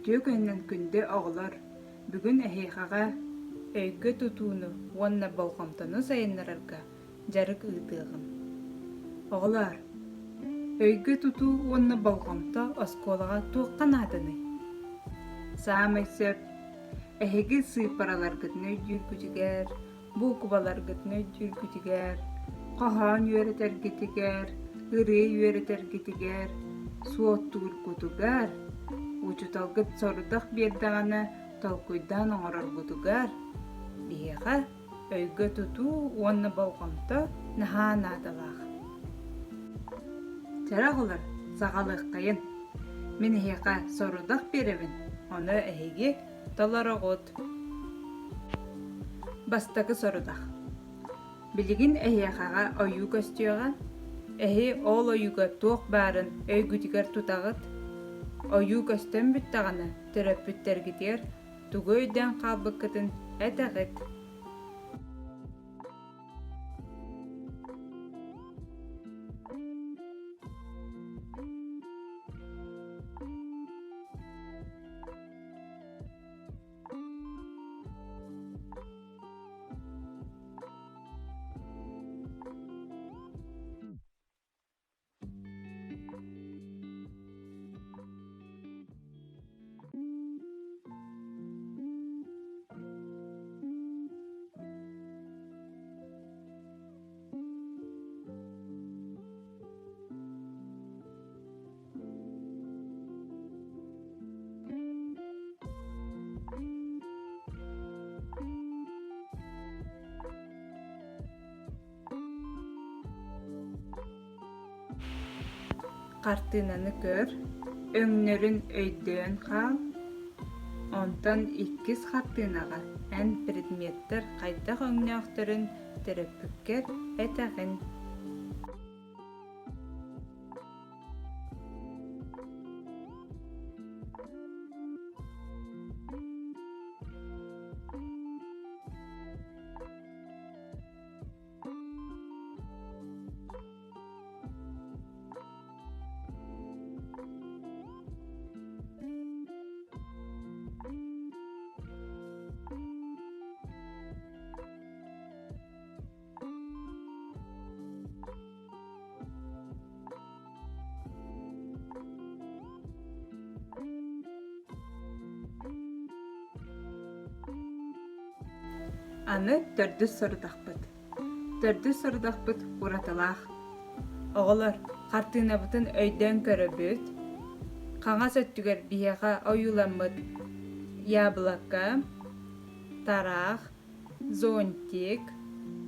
Ütüö könnен күндө оҕолор бүгүн эһиэхаҕа өйгө тутууну уонна болхомтону сайыннарарга жарык ыытыагын. Оҕолор, өйгө тутуу уонна болхомто оскуолаҕа туоххан аатыный. Саамай сөп, эһиги сыыпараларгытын өйдүүргүтүгэр, буукубаларгытын өйдүүргүтүгэр, хоһоон үөретэргитигэр, ырыы үөретэргитигэр, суоттуургутугар, учуталгыт сорудах биэрдэҕинэ толкуйдаан оҥороргутугар, биһиэхэ өйгө тутуу уонна болхомто наһаан ааталаах. Чараҕылар, саҕалыаххайын, мин эһиэхэ сорудах биэрэбин, ону эһиги толороҕут. Бастакы сорудах. Билигин эһиэхэҕэ ойуу көстүөҕэ, эһи ол ойууга туох баарын өйгүтүгэр тутаҕыт, ойуу көстөн бүttäҕинэ төрөппүттэргитигэр тугу өйдөөн хаалбыккытын этэҕит. Картинаны көр, өҥнөрүн өйдөөн хаал, онтон иккис картинаға эн предметтер хайдах өҥнөөхтөрүн төрөппүккер этэҕин. Аны төрдүс сорудахпыт. Төрдүс сорудахпыт ураталаах. Оҕолор, картинабытын өйдөөн көрөбүт, хаҥа сөттүгэр биһиэхэ ойууламмыт яблоко, тараах, зонтик,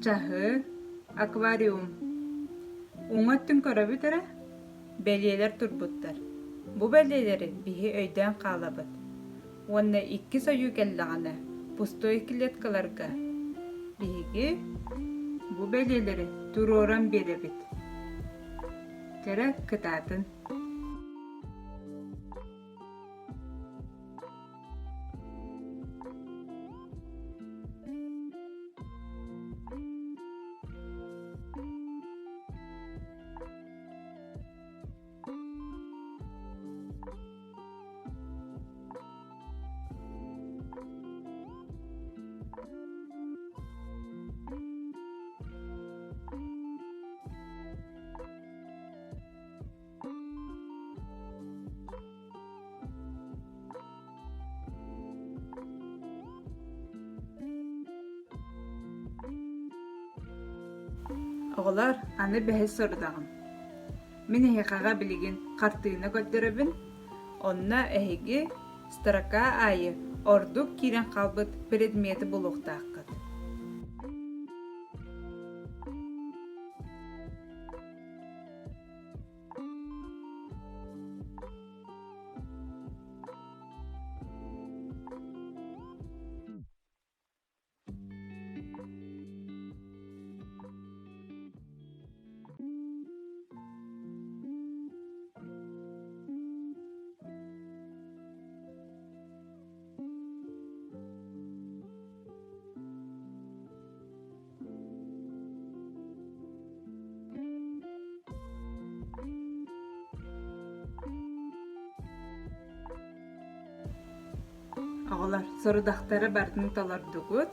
чаһы, аквариум. Уҥаттын көрөбүт эрэ? Бэлиэлэр турбуттар. Бу бэлиэлэри биһи өйдөөн хаалабыт. Уонна иккис ойуу келлэҕинэ пустой клеткаларга биһиги бу бэлиэлэри туруоран биэрэбит. Тэрэ кытаатын. Оҕолор, аны бэһис сорудаҕым. Мин эһиэхэҕэ билигин картыына көттөрөбүн, онно эһиги строка аайы ордук киирэн хаалбыт предметы булуохтааххыт. Оҕолар сорудахтары бардын толордугут.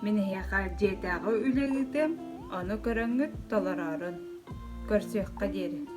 Мен эйэхэ дьиэтээҕи үлэгитем, ону көрөҥүт толорорун. Көрсүөххэ диэри.